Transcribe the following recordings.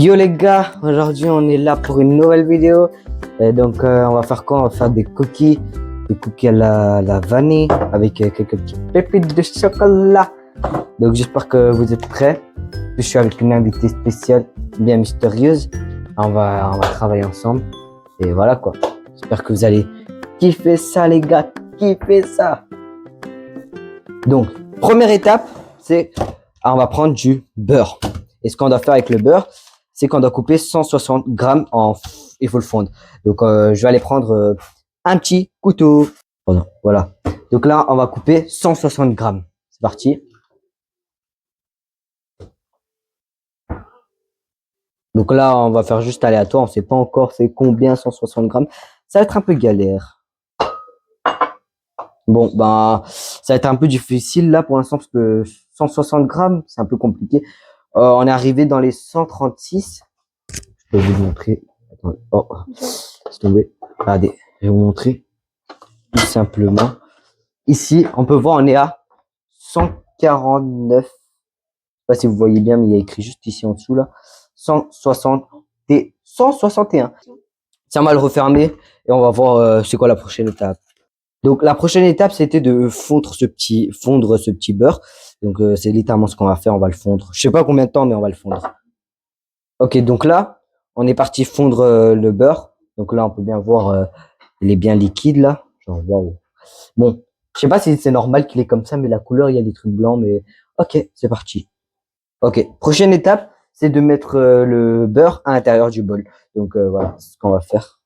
Yo les gars, aujourd'hui on est là pour une nouvelle vidéo. Et donc on va faire quoi? On va faire des cookies à la vanille avec quelques petites pépites de chocolat. Donc j'espère que vous êtes prêts. Je suis avec une invitée spéciale, bien mystérieuse. On va travailler ensemble. Et voilà quoi. J'espère que vous allez kiffer ça les gars, kiffer ça. Donc première étape, c'est on va prendre du beurre. Et ce qu'on doit faire avec le beurre, c'est qu'on doit couper 160 grammes il faut le fondre. Donc, je vais aller prendre un petit couteau. Voilà. Donc là, on va couper 160 grammes. C'est parti. Donc là, on va faire juste aléatoire. On ne sait pas encore c'est combien 160 grammes. Ça va être un peu galère. Bon, ben, ça va être un peu difficile là pour l'instant parce que 160 grammes, c'est un peu compliqué. On est arrivé dans les 136. Je vais vous montrer. Attendez. Oh, c'est tombé. Regardez, je vais vous montrer. Tout simplement. Ici, on peut voir, on est à 149. Je sais pas si vous voyez bien, mais il y a écrit juste ici en dessous là. 160 et 161. Tiens, on va le refermer et on va voir c'est quoi la prochaine étape. Donc la prochaine étape, c'était de fondre ce petit beurre. Donc c'est littéralement ce qu'on va faire, on va le fondre. Je sais pas combien de temps, mais on va le fondre. Ok, donc là, on est parti fondre le beurre. Donc là, on peut bien voir, il est bien liquide là. Genre, waouh. Bon, je sais pas si c'est normal qu'il est comme ça, mais la couleur, il y a des trucs blancs, mais ok, c'est parti. Ok, prochaine étape, c'est de mettre le beurre à l'intérieur du bol. Donc voilà, c'est ce qu'on va faire.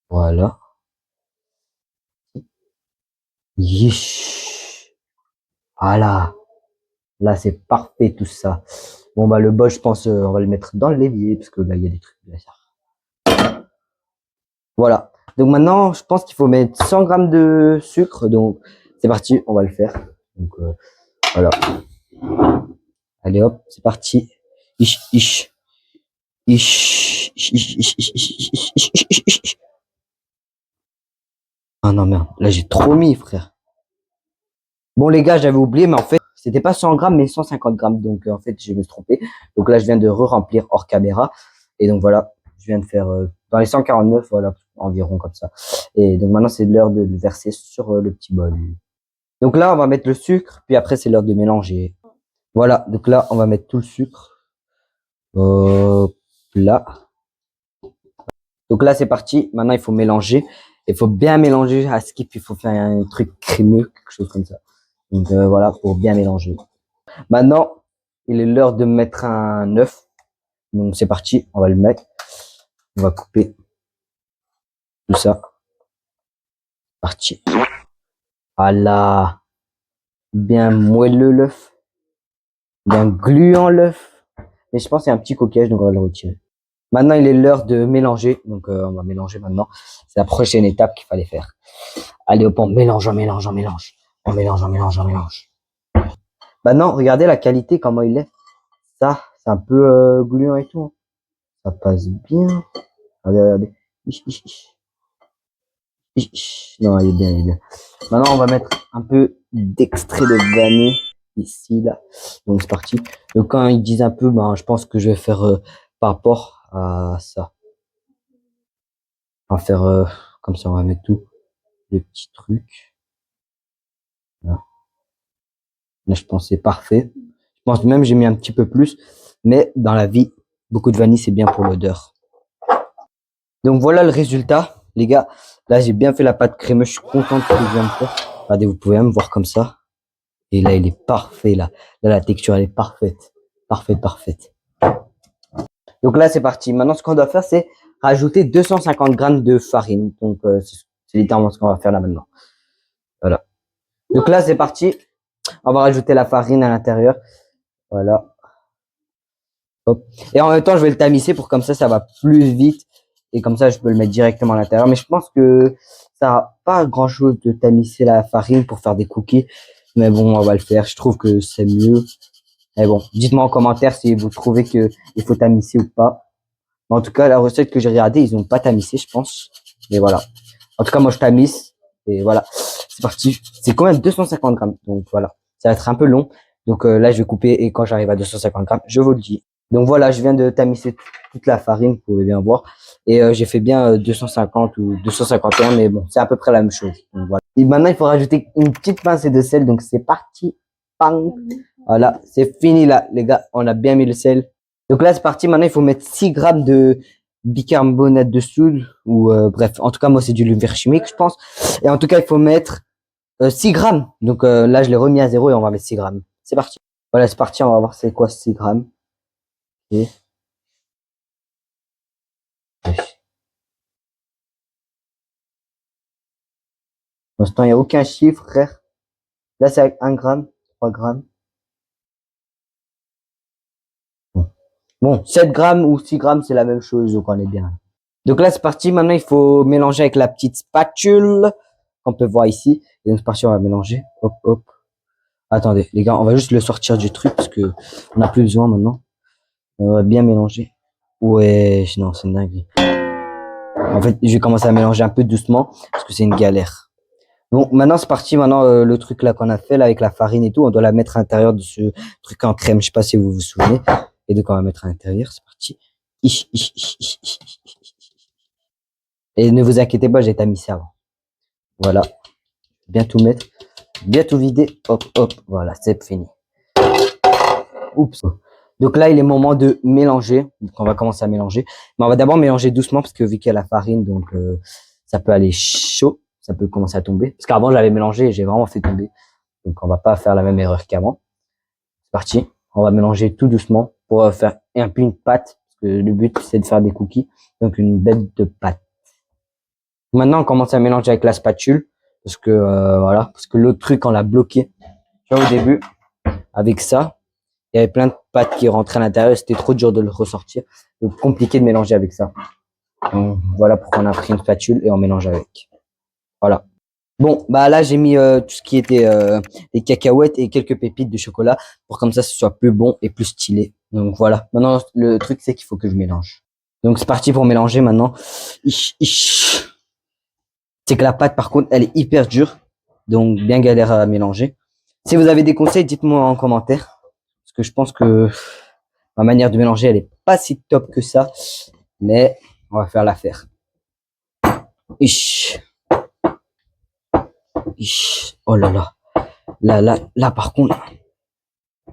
Voilà. Yish. Voilà. Là, c'est parfait tout ça. Bon, bah le bol, je pense, on va le mettre dans l'évier, parce que là, il y a des trucs bizarres. Voilà. Donc maintenant, je pense qu'il faut mettre 100 grammes de sucre. Donc, c'est parti, on va le faire. Donc, voilà. Allez hop, c'est parti. Ish, ish. Ish, ish, ish, ish, ish, ish, ish, ish, ish, ish. Ah non, merde. Là, j'ai trop mis, frère. Bon, les gars, j'avais oublié, mais en fait, c'était pas 100 grammes, mais 150 grammes. Donc, en fait, je me suis trompé. Donc là, je viens de re-remplir hors caméra. Et donc, voilà. Je viens de faire dans les 149, voilà, environ comme ça. Et donc, maintenant, c'est l'heure de le verser sur le petit bol. Donc là, on va mettre le sucre. Puis après, c'est l'heure de mélanger. Voilà. Donc là, on va mettre tout le sucre. Là. Donc là, c'est parti. Maintenant, il faut mélanger. Il faut bien mélanger à ce qu'il faut faire un truc crémeux, quelque chose comme ça. Donc voilà, pour bien mélanger. Maintenant, il est l'heure de mettre un œuf. Donc c'est parti, on va le mettre. On va couper tout ça. Parti. Voilà. Bien moelleux l'œuf. Bien gluant l'œuf. Mais je pense que c'est un petit coquillage, donc on va le retirer. Maintenant, il est l'heure de mélanger. Donc, on va mélanger maintenant. C'est la prochaine étape qu'il fallait faire. Allez, hop, on mélange, on mélange, on mélange. On mélange, on mélange, on mélange. Maintenant, regardez la qualité, comment il est. Ça, c'est un peu gluant et tout. Ça passe bien. Regardez, regardez. Non, il est bien, il est bien. Maintenant, on va mettre un peu d'extrait de vanille ici, là. Donc, c'est parti. Donc, quand ils disent un peu, ben, je pense que je vais faire par rapport à ça. On va faire comme ça, on va mettre tout le petit truc. Là, là je pense que c'est parfait. Je pense même j'ai mis un petit peu plus, mais dans la vie, beaucoup de vanille c'est bien pour l'odeur. Donc voilà le résultat, les gars. Là j'ai bien fait la pâte crémeuse, je suis content de ce que je viens de faire. Regardez, vous pouvez même voir comme ça. Et là il est parfait là. Là la texture elle est parfaite, parfaite, parfaite. Donc là c'est parti. Maintenant ce qu'on doit faire c'est rajouter 250 grammes de farine. Donc c'est littéralement ce qu'on va faire là maintenant. Voilà. Donc là, c'est parti. On va rajouter la farine à l'intérieur. Voilà. Hop. Et en même temps, je vais le tamiser pour comme ça va plus vite. Et comme ça, je peux le mettre directement à l'intérieur. Mais je pense que ça n'a pas grand chose de tamiser la farine pour faire des cookies. Mais bon, on va le faire. Je trouve que c'est mieux. Mais bon, dites-moi en commentaire si vous trouvez que il faut tamiser ou pas. Mais en tout cas, la recette que j'ai regardée, ils n'ont pas tamisé, je pense. Mais voilà. En tout cas, moi, je tamise. Et voilà. C'est parti. C'est quand même 250 grammes. Donc voilà. Ça va être un peu long. Donc là, je vais couper et quand j'arrive à 250 grammes, je vous le dis. Donc voilà, je viens de tamiser toute la farine, vous pouvez bien voir. Et j'ai fait bien 250 ou 251, mais bon, c'est à peu près la même chose. Donc voilà. Et maintenant, il faut rajouter une petite pincée de sel. Donc c'est parti. Bang. Voilà, c'est fini là, les gars. On a bien mis le sel. Donc là, c'est parti. Maintenant, il faut mettre 6 grammes de bicarbonate de soude. Ou bref, en tout cas, moi, c'est du levure chimique, je pense. Et en tout cas, il faut mettre 6 grammes. Donc là, je l'ai remis à zéro et on va mettre 6 grammes. C'est parti. Voilà, c'est parti. On va voir c'est quoi 6 grammes. Et... Pour l'instant, il n'y a aucun chiffre, frère. Là, c'est avec 1 gramme, 3 grammes. Bon, 7 grammes ou 6 grammes, c'est la même chose, donc on est bien. Donc là, c'est parti. Maintenant, il faut mélanger avec la petite spatule qu'on peut voir ici. Et donc, c'est parti, on va mélanger. Hop, hop. Attendez, les gars, on va juste le sortir du truc parce que on n'a plus besoin maintenant. On va bien mélanger. Ouais, non, c'est une dinguerie. En fait, je vais commencer à mélanger un peu doucement parce que c'est une galère. Bon, maintenant c'est parti. Maintenant le truc là qu'on a fait là avec la farine et tout, on doit la mettre à l'intérieur de ce truc en crème. Je sais pas si vous vous souvenez. Et donc on va mettre à l'intérieur. C'est parti. Et ne vous inquiétez pas, j'ai tamisé avant. Voilà. Bien tout mettre, bien tout vider. Hop, hop. Voilà, c'est fini. Oups. Donc là, il est moment de mélanger. Donc on va commencer à mélanger. Mais on va d'abord mélanger doucement parce que vu qu'il y a la farine, donc ça peut aller chaud. Ça peut commencer à tomber. Parce qu'avant, j'avais mélangé et j'ai vraiment fait tomber. Donc on va pas faire la même erreur qu'avant. C'est parti. On va mélanger tout doucement pour faire un peu une pâte. Parce que le but, c'est de faire des cookies. Donc une bête de pâte. Maintenant, on commence à mélanger avec la spatule. Parce que voilà. Parce que l'autre truc, on l'a bloqué. Tu vois, au début, avec ça, il y avait plein de pâtes qui rentraient à l'intérieur. C'était trop dur de le ressortir. Donc compliqué de mélanger avec ça. Donc, voilà pourquoi on a pris une spatule et on mélange avec. Voilà. Bon, bah là j'ai mis tout ce qui était des cacahuètes et quelques pépites de chocolat pour comme ça ce soit plus bon et plus stylé. Donc voilà. Maintenant le truc c'est qu'il faut que je mélange. Donc c'est parti pour mélanger maintenant. C'est que la pâte par contre elle est hyper dure, donc bien galère à mélanger. Si vous avez des conseils, dites-moi en commentaire parce que je pense que ma manière de mélanger elle est pas si top que ça, mais on va faire l'affaire. Ish. Ish. Oh là là. Là par contre.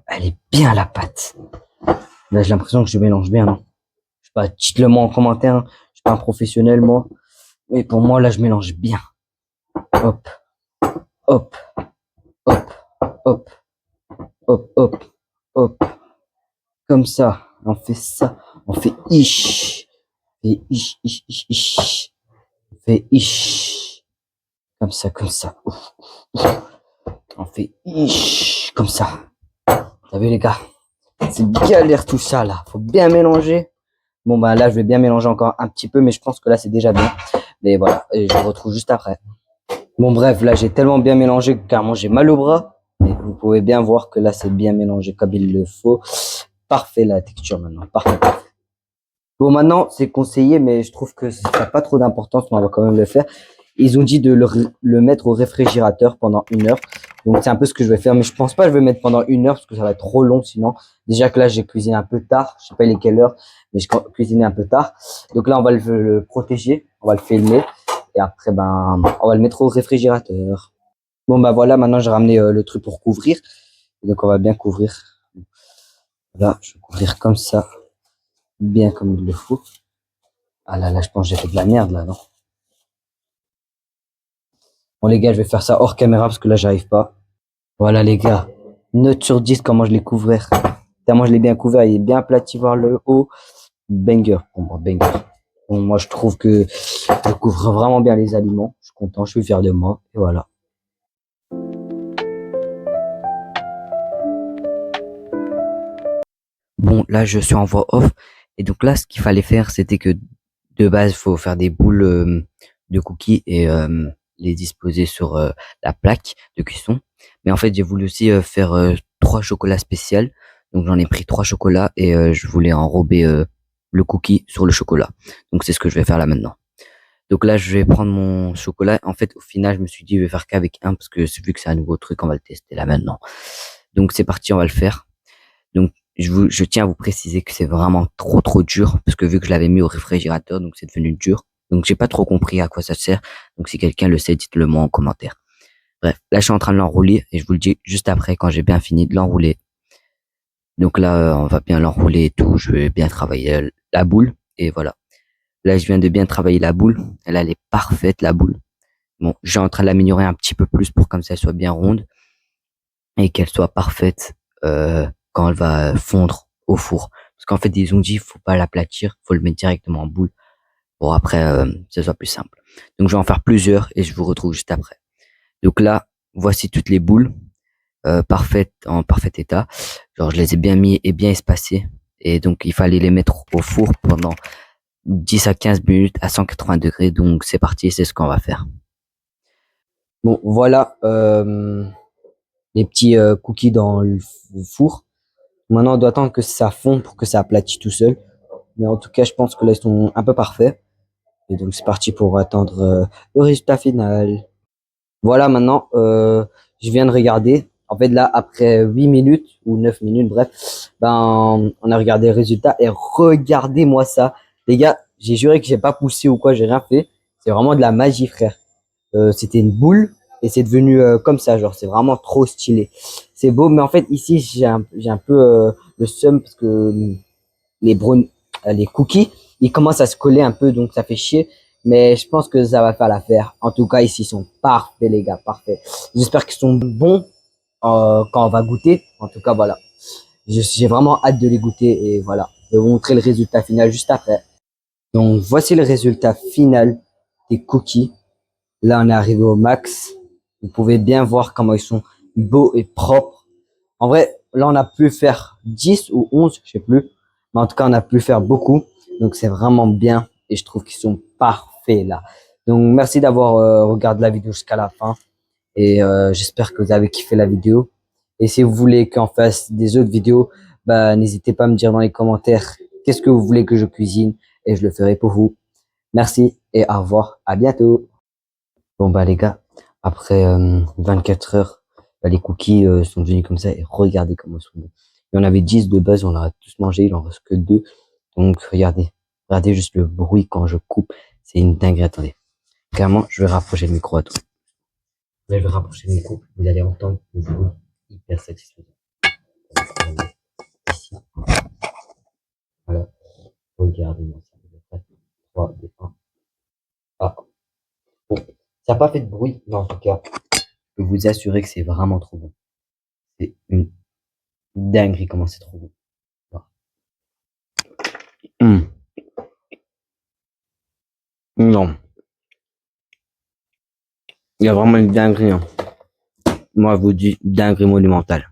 Elle est bien la pâte. Là, j'ai l'impression que je mélange bien, non? Je sais pas, dites-le moi en commentaire. Hein. Je suis pas un professionnel, moi. Mais pour moi, là, je mélange bien. Hop, hop, hop, hop, hop, hop, hop. Comme ça. On fait ça. On fait ish. Et ish. On fait ish. Comme ça, comme ça. Ouf. On fait ish. Comme ça. T'as vu, les gars? C'est galère tout ça, là. Faut bien mélanger. Bon, bah là, je vais bien mélanger encore un petit peu, mais je pense que là, c'est déjà bien. Mais voilà, et je vous retrouve juste après. Bon, bref, là, j'ai tellement bien mélangé que carrément, j'ai mal au bras. Et vous pouvez bien voir que là, c'est bien mélangé comme il le faut. Parfait, la texture maintenant. Parfait. Bon, maintenant, c'est conseillé, mais je trouve que ça n'a pas trop d'importance, mais on va quand même le faire. Ils ont dit de le mettre au réfrigérateur pendant 1 heure. Donc, c'est un peu ce que je vais faire. Mais je pense pas que je vais mettre pendant 1 heure parce que ça va être trop long sinon. Déjà que là, j'ai cuisiné un peu tard. Je sais pas il est quelle heure, mais je cuisiné un peu tard. Donc là, on va le protéger. On va le filmer. Et après, ben, on va le mettre au réfrigérateur. Bon, bah voilà, maintenant, j'ai ramené le truc pour couvrir. Et donc, on va bien couvrir. Là, je vais couvrir comme ça. Bien comme il le faut. Ah là, je pense que j'ai fait de la merde là, non? Bon les gars, je vais faire ça hors caméra parce que là, j'arrive pas. Voilà les gars, note sur 10 comment je l'ai couvert. Moi, je l'ai bien couvert, il est bien aplati vers le haut. Banger, pour moi, banger. Bon, moi, je trouve que je couvre vraiment bien les aliments. Je suis content, je suis fier de moi. Et voilà. Bon, là, je suis en voix off. Et donc là, ce qu'il fallait faire, c'était que de base, il faut faire des boules de cookies et les disposer sur la plaque de cuisson. Mais en fait, j'ai voulu aussi faire 3 chocolats spéciaux. Donc j'en ai pris 3 chocolats et je voulais enrober le cookie sur le chocolat. Donc c'est ce que je vais faire là maintenant. Donc là, je vais prendre mon chocolat. En fait, au final, je me suis dit, je vais faire qu'avec un parce que vu que c'est un nouveau truc, on va le tester là maintenant. Donc c'est parti, on va le faire. Donc je tiens à vous préciser que c'est vraiment trop dur parce que vu que je l'avais mis au réfrigérateur, donc c'est devenu dur. Donc j'ai pas trop compris à quoi ça sert. Donc si quelqu'un le sait, dites-le moi en commentaire. Bref, là je suis en train de l'enrouler et je vous le dis juste après quand j'ai bien fini de l'enrouler. Donc là, on va bien l'enrouler et tout. Je vais bien travailler la boule et voilà. Là, je viens de bien travailler la boule. Elle est parfaite la boule. Bon, j'ai en train de l'améliorer un petit peu plus pour comme ça elle soit bien ronde et qu'elle soit parfaite quand elle va fondre au four. Parce qu'en fait, ils ont dit, faut pas l'aplatir, faut le mettre directement en boule pour après ce soit plus simple. Donc, je vais en faire plusieurs et je vous retrouve juste après. Donc là, voici toutes les boules parfaites en parfait état. Genre, je les ai bien mis et bien espacées. Et donc, il fallait les mettre au four pendant 10 à 15 minutes à 180 degrés. Donc, c'est parti, c'est ce qu'on va faire. Bon, voilà les petits cookies dans le four. Maintenant, on doit attendre que ça fonde pour que ça aplatit tout seul. Mais en tout cas, je pense que là, ils sont un peu parfaits. Et donc, c'est parti pour attendre le résultat final. Voilà, maintenant, je viens de regarder. En fait, là, après 8 minutes ou 9 minutes, bref, ben, on a regardé le résultat et regardez-moi ça. Les gars, j'ai juré que j'ai pas poussé ou quoi, j'ai rien fait. C'est vraiment de la magie, frère. C'était une boule et c'est devenu comme ça, genre, c'est vraiment trop stylé. C'est beau, mais en fait, ici, j'ai un peu le seum parce que les les cookies, ils commencent à se coller un peu, donc ça fait chier. Mais je pense que ça va faire l'affaire. En tout cas, ici, ils sont parfaits, les gars, parfaits. J'espère qu'ils sont bons quand on va goûter. En tout cas, voilà. J'ai vraiment hâte de les goûter et voilà. Je vais vous montrer le résultat final juste après. Donc, voici le résultat final des cookies. Là, on est arrivé au max. Vous pouvez bien voir comment ils sont beaux et propres. En vrai, là, on a pu faire 10 ou 11, je sais plus. Mais en tout cas, on a pu faire beaucoup. Donc, c'est vraiment bien. Et je trouve qu'ils sont parfaits là. Donc, merci d'avoir regardé la vidéo jusqu'à la fin. Et j'espère que vous avez kiffé la vidéo. Et si vous voulez qu'on fasse des autres vidéos, bah, n'hésitez pas à me dire dans les commentaires qu'est-ce que vous voulez que je cuisine. Et je le ferai pour vous. Merci et au revoir. À bientôt. Bon bah les gars, après 24 heures, bah, les cookies sont devenus comme ça et regardez comment ils sont bons. Il y en avait 10 de base, on a tous mangé, il en reste que 2. Donc regardez juste le bruit quand je coupe, c'est une dinguerie. Attendez, clairement, je vais rapprocher le micro à tout. Là, je vais rapprocher le micro, vous allez entendre le bruit hyper satisfaisant. Ici, voilà, regardez-moi ça. 3, 2, 1. Ah, bon, ça n'a pas fait de bruit, mais en tout cas, je peux vous assurer que c'est vraiment trop bon. C'est une dinguerie comment c'est trop bon. Mmh. Non, il y a vraiment une dinguerie, hein. Moi, je vous dis dinguerie monumentale.